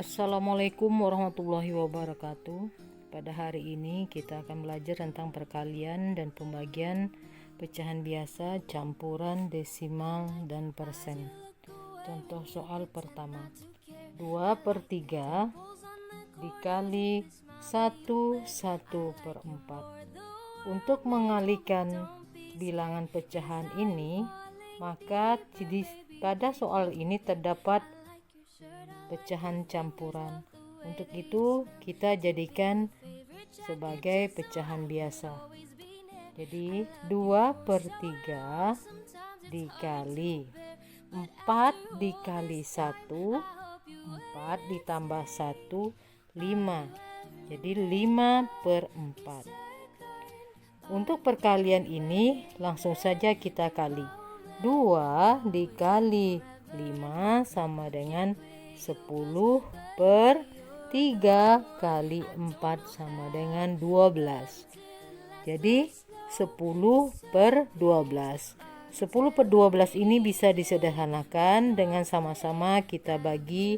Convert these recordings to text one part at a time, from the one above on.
Assalamualaikum warahmatullahi wabarakatuh. Pada hari ini kita akan belajar tentang perkalian dan pembagian pecahan biasa, campuran, desimal, dan persen. Contoh soal pertama, 2/3 dikali 1/4. Untuk mengalihkan bilangan pecahan ini, maka pada soal ini terdapat pecahan campuran. Untuk itu kita jadikan sebagai pecahan biasa. Jadi 2/3 dikali 4 dikali 1, 4 ditambah 1, 5. Jadi 5/4. Untuk perkalian ini langsung saja kita kali. 2 dikali 5 sama dengan 10/3 kali 4 sama dengan 12. Jadi 10/12. 10/12 ini bisa disederhanakan dengan sama-sama kita bagi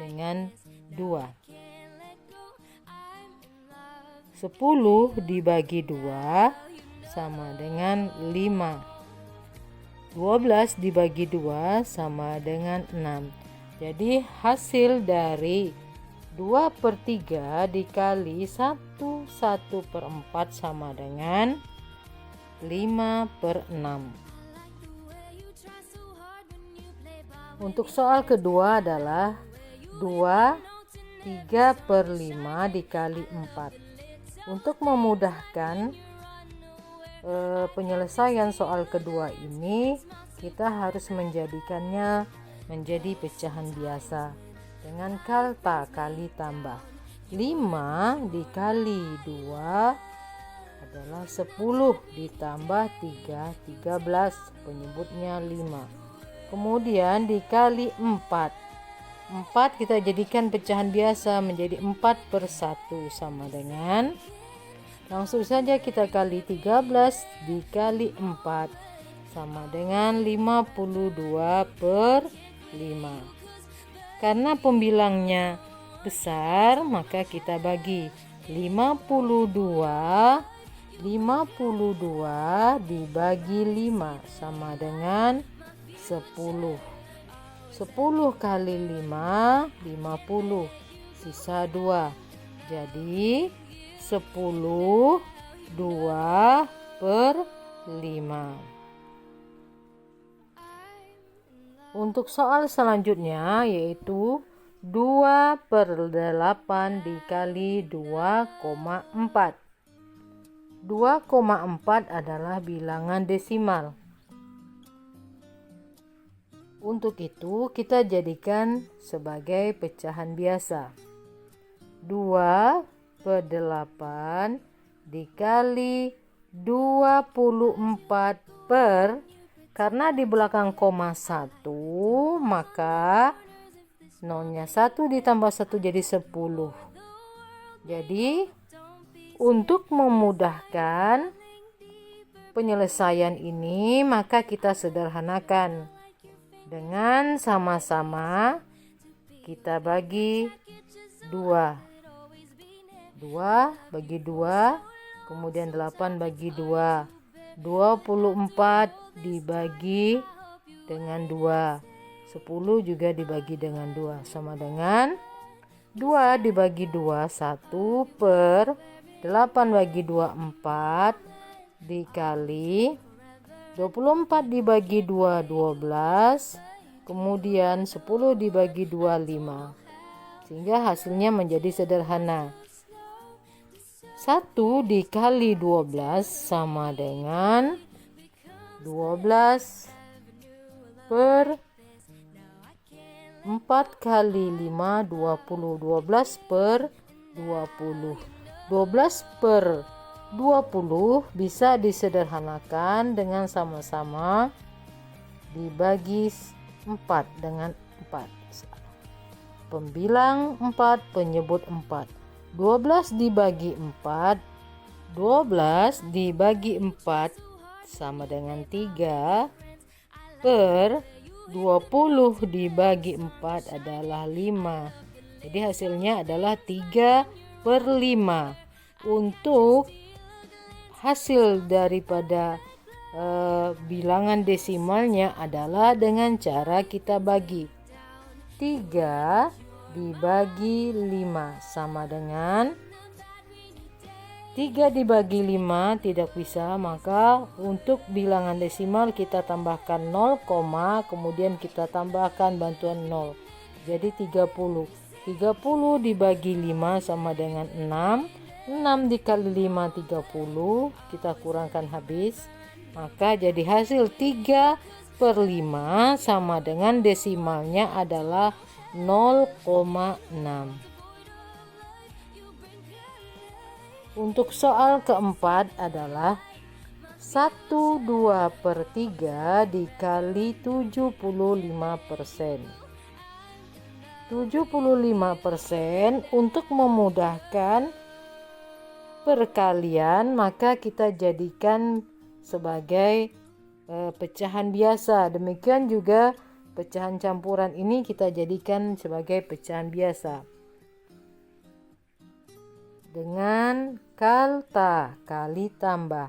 dengan 2. 10 dibagi 2 sama dengan 5. 12 dibagi 2 sama dengan 6. Jadi hasil dari 2/3 dikali 1/4 sama dengan 5/6. Untuk soal kedua adalah 3/5 dikali 4. Untuk memudahkan penyelesaian soal kedua ini, kita harus menjadikannya menjadi pecahan biasa dengan kata kali tambah. 5 dikali 2 adalah 10 ditambah 3, 13, penyebutnya 5. Kemudian dikali 4. 4 kita jadikan pecahan biasa menjadi 4/1 sama dengan, langsung saja kita kali 13 dikali 4 sama dengan 52/5. Karena pembilangnya besar, maka kita bagi 52 dibagi 5 sama dengan 10. 10 kali 5, 50, sisa 2. Jadi 10 2/5. Untuk soal selanjutnya yaitu 2/8 dikali 2,4. 2,4 adalah bilangan desimal. Untuk itu kita jadikan sebagai pecahan biasa. 2/8 dikali 24 karena di belakang koma 1, maka nolnya 1 ditambah 1 jadi 10. Jadi untuk memudahkan penyelesaian ini, maka kita sederhanakan dengan sama-sama kita bagi 2. 2 bagi 2, kemudian 8 bagi 2. 24 dibagi dengan 2. 10 juga dibagi dengan 2 sama dengan 2 dibagi 2 1/8 bagi 2 4 dikali 24 dibagi 2 12, kemudian 10 dibagi 2 5. Sehingga hasilnya menjadi sederhana. 1 dikali 12 sama dengan 12/4 kali 5, 20. 12/20. 12/20 bisa disederhanakan dengan sama-sama dibagi 4 dengan 4. Pembilang 4, penyebut 4. 12 dibagi 4, 12 dibagi 4 sama dengan 3 per 20 dibagi 4 adalah 5. Jadi hasilnya adalah 3/5. Untuk hasil daripada bilangan desimalnya adalah dengan cara kita bagi 3 dibagi 5 sama dengan 3 dibagi 5 tidak bisa, maka untuk bilangan desimal kita tambahkan 0, kemudian kita tambahkan bantuan 0. Jadi 30. 30 dibagi 5 sama dengan 6. 6 dikali 5 30, kita kurangkan habis. Maka jadi hasil 3/5 sama dengan desimalnya adalah 0,6. Untuk soal keempat adalah 1/2/3 dikali 75%. 75% untuk memudahkan perkalian maka kita jadikan sebagai pecahan biasa. Demikian juga pecahan campuran ini kita jadikan sebagai pecahan biasa. Dengan kalta kali tambah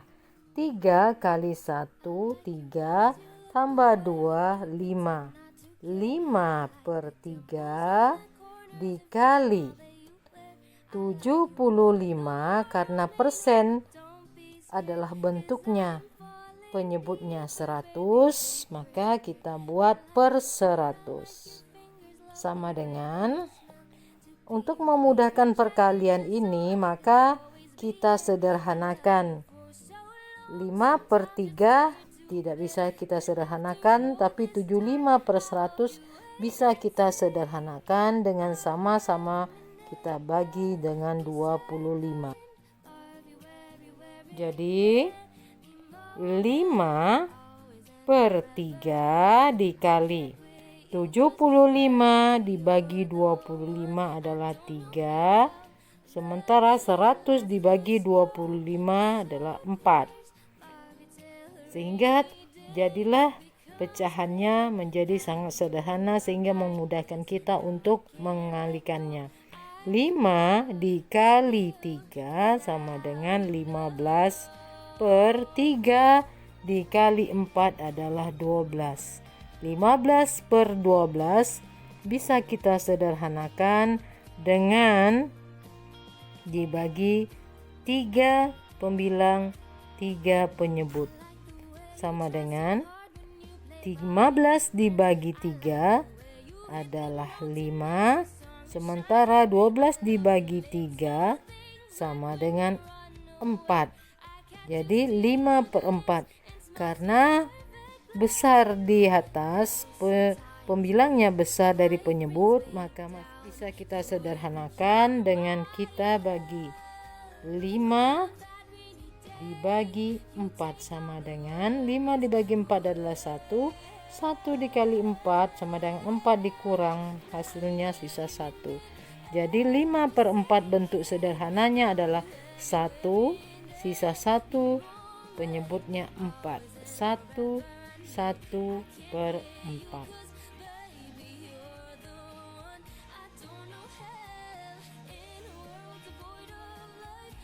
3 kali 1 3 tambah 2 5. 5/3 dikali 75 karena persen adalah bentuknya penyebutnya 100, maka kita buat per 100 sama dengan, untuk memudahkan perkalian ini maka kita sederhanakan 5/3 tidak bisa kita sederhanakan, tapi 75/100 bisa kita sederhanakan dengan sama-sama kita bagi dengan 25. Jadi 5/3 dikali 75 dibagi 25 adalah 3. Sementara 100 dibagi 25 adalah 4. Sehingga jadilah pecahannya menjadi sangat sederhana sehingga memudahkan kita untuk mengalihkannya. 5 dikali 3 sama dengan 15/3 dikali 4 adalah 12. 15/12 bisa kita sederhanakan dengan dibagi 3 pembilang 3 penyebut sama dengan 15 dibagi 3 adalah 5. Sementara 12 dibagi 3 sama dengan 4. Jadi 5/4. Karena besar di atas, pembilangnya besar dari penyebut, maka bisa kita sederhanakan dengan kita bagi 5 dibagi 4 sama dengan 5 dibagi 4 adalah 1. 1 dikali 4 sama dengan 4 dikurang, hasilnya sisa 1. Jadi 5/4 bentuk sederhananya adalah 1, sisa 1, penyebutnya 4. 1/4.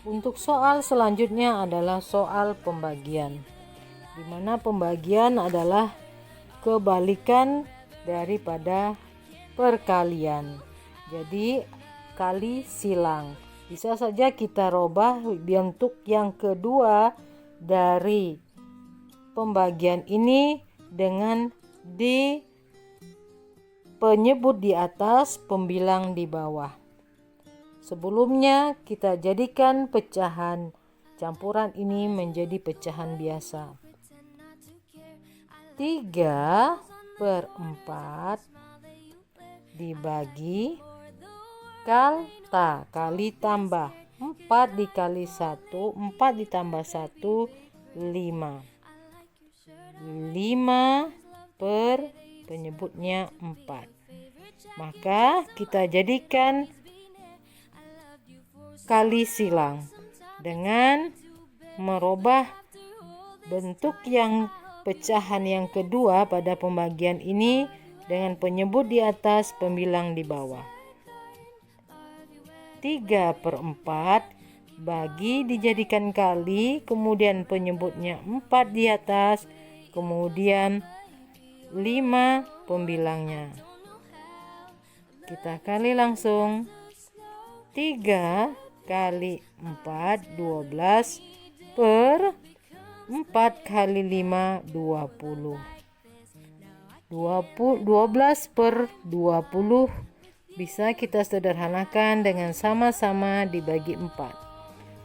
Untuk soal selanjutnya adalah soal pembagian, di mana pembagian adalah kebalikan daripada perkalian. Jadi kali silang. Bisa saja kita rubah bentuk yang kedua dari pembagian ini dengan di penyebut di atas, pembilang di bawah. Sebelumnya kita jadikan pecahan campuran ini menjadi pecahan biasa. 3/4 dibagi kalta kali tambah 4 dikali 1, 4 ditambah 1, 5. 5 per penyebutnya 4. Maka kita jadikan kali silang dengan merubah bentuk yang pecahan yang kedua pada pembagian ini dengan penyebut di atas, pembilang di bawah. 3/4 bagi dijadikan kali, kemudian penyebutnya 4 di atas, kemudian 5 pembilangnya. Kita kali langsung. 3 kali 4 12 per 4 kali 5 20. 12 per 20 bisa kita sederhanakan dengan sama-sama dibagi 4.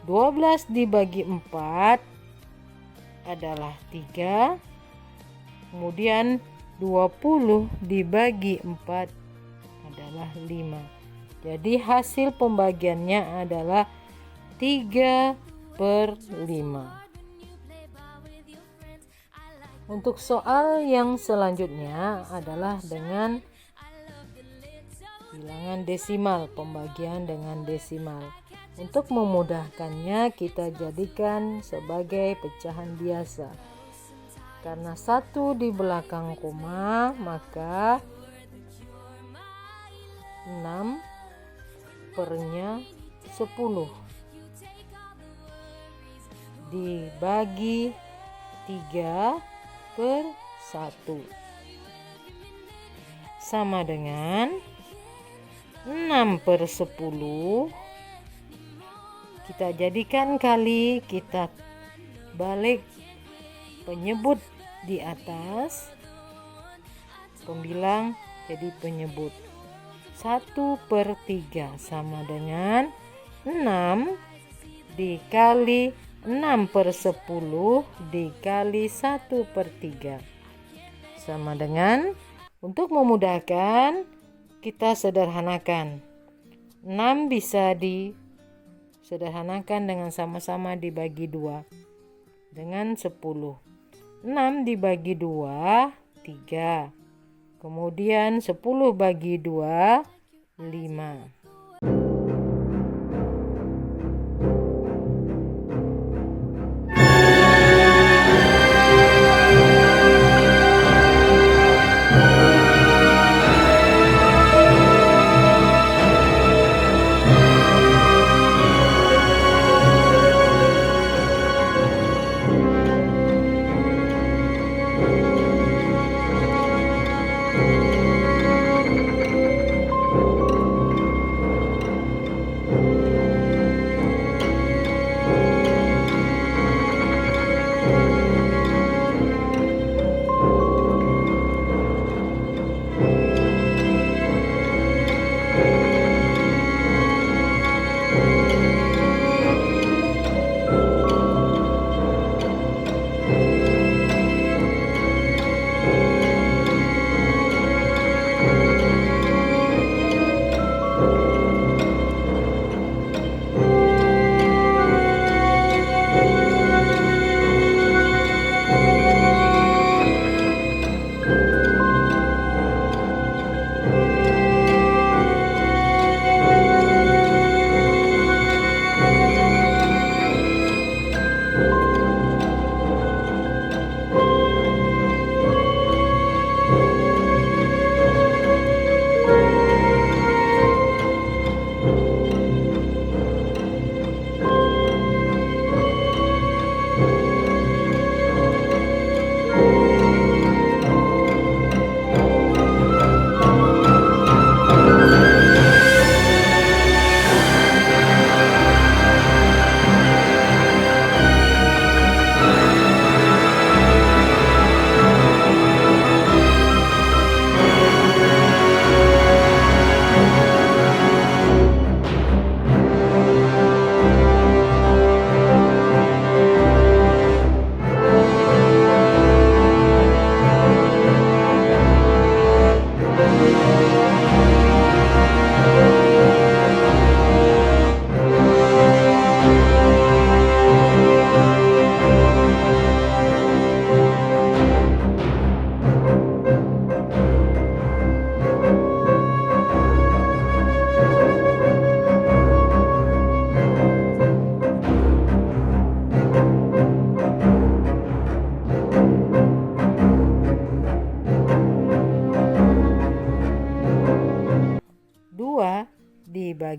12 dibagi 4 adalah 3. Kemudian 20 dibagi 4 adalah 5. Jadi hasil pembagiannya adalah 3/5. Untuk soal yang selanjutnya adalah dengan bilangan desimal, pembagian dengan desimal. Untuk memudahkannya kita jadikan sebagai pecahan biasa. Karena 1 di belakang koma, maka 6 pernya 10 dibagi 3/1 sama dengan 6/10. Kita jadikan kali, kita balik penyebut di atas, pembilang jadi penyebut. 1/3 sama dengan 6 dikali 6/10 dikali 1/3 sama dengan, untuk memudahkan kita sederhanakan. 6 bisa disederhanakan dengan sama-sama dibagi 2 dengan 10. 6 dibagi 2 3. Kemudian 10 bagi 2 5.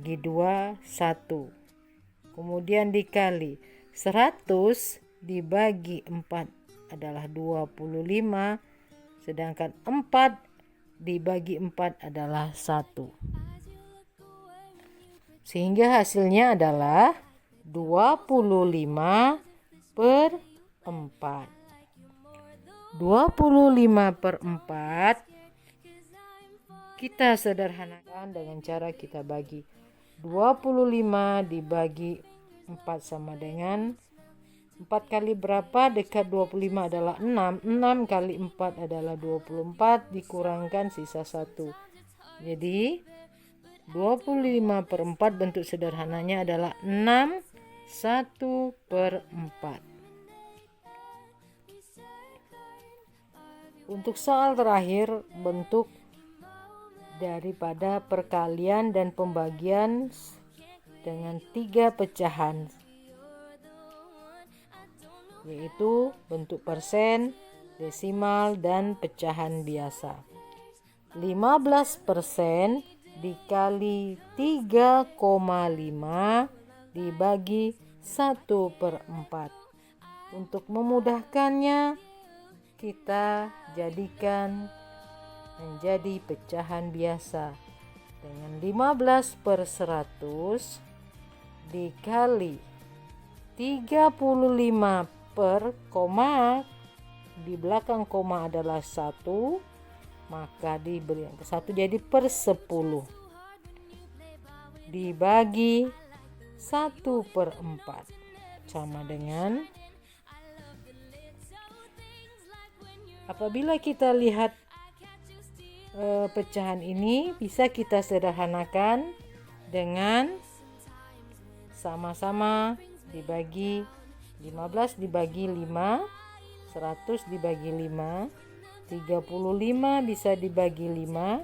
dibagi 2, 1. Kemudian dikali 100 dibagi 4 adalah 25, sedangkan 4 dibagi 4 adalah 1. Sehingga hasilnya adalah 25 per 4. 25 per 4 kita sederhanakan dengan cara kita bagi 25 dibagi 4 sama dengan 4 kali berapa? Dekat 25 adalah 6. 6 kali 4 adalah 24, dikurangkan sisa 1. Jadi 25 per 4 bentuk sederhananya adalah 6 1 per 4. Untuk soal terakhir, bentuk daripada perkalian dan pembagian dengan 3 pecahan, yaitu bentuk persen, desimal, dan pecahan biasa. 15% dikali 3,5 dibagi 1 per 4. Untuk memudahkannya, kita jadikan menjadi pecahan biasa dengan 15 per 100 dikali 35 per koma, di belakang koma adalah 1, maka diberi angka 1 jadi per 10 dibagi 1 per 4 sama dengan, apabila kita lihat pecahan ini bisa kita sederhanakan dengan sama-sama dibagi 15 dibagi 5, 100 dibagi 5, 35 bisa dibagi 5,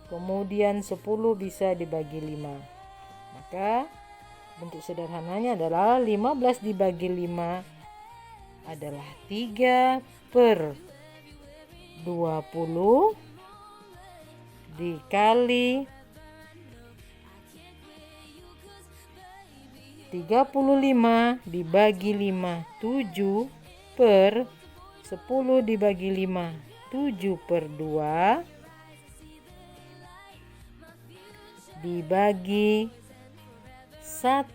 kemudian 10 bisa dibagi 5. Maka bentuk sederhananya adalah 15 dibagi 5 adalah 3 per 20 dikali 35 dibagi 5 7 per 10 dibagi 5 7 per 2 dibagi 1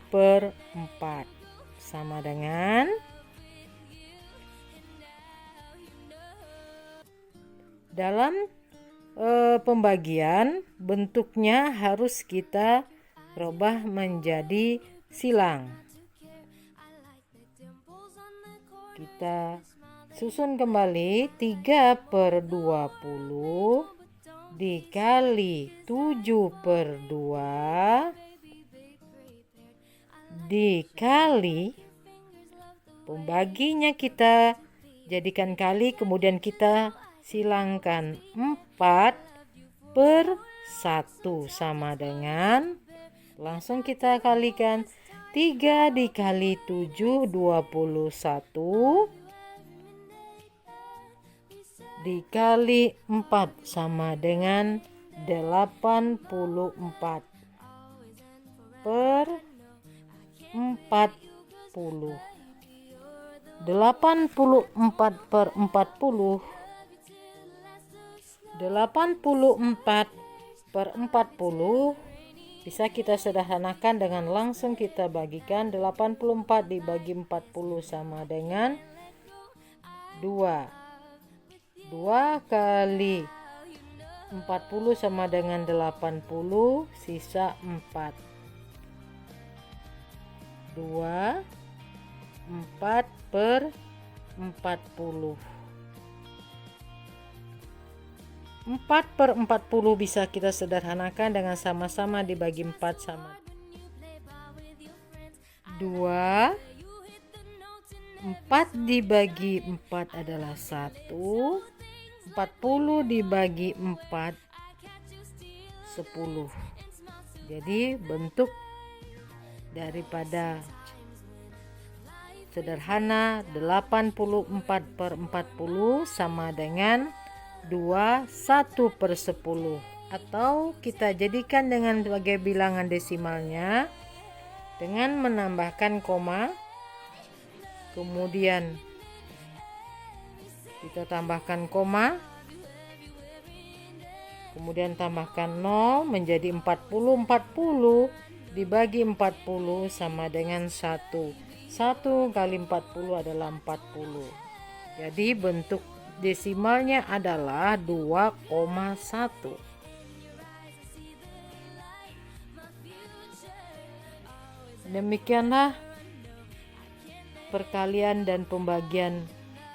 per 4 sama dengan dalam pembagian bentuknya harus kita rubah menjadi silang. Kita susun kembali 3 per 20 dikali 7 per 2 dikali, pembaginya kita jadikan kali, kemudian kita silangkan 4 per 1 sama dengan, langsung kita kalikan 3 dikali 7 21 dikali 4 sama dengan 84 per 40. 84 per 40 84 per 40 bisa kita sederhanakan dengan langsung kita bagikan 84 dibagi 40 sama dengan 2. 2 kali 40 sama dengan 80, sisa 4. 2 4 per 40. 4 per 40 bisa kita sederhanakan dengan sama-sama dibagi 4 sama 2. 4 dibagi 4 adalah 1. 40 dibagi 4 10. Jadi bentuk daripada sederhana 84 per 40 sama dengan 2 1 per 10. atau kita jadikan dengan sebagai bilangan desimalnya dengan menambahkan koma, kemudian kita tambahkan koma, kemudian tambahkan 0 menjadi 40. 40 dibagi 40 sama dengan 1. 1 kali 40 adalah 40. Jadi bentuk desimalnya adalah 2,1. Demikianlah perkalian dan pembagian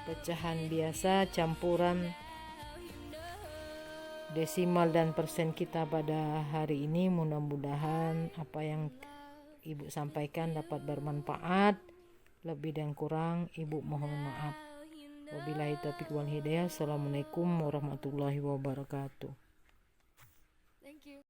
pecahan biasa campuran desimal dan persen kita pada hari ini. Mudah-mudahan apa yang Ibu sampaikan dapat bermanfaat. Lebih dan kurang Ibu mohon maaf. Wabillahi taufiq wal hidayah. Assalamualaikum warahmatullahi wabarakatuh.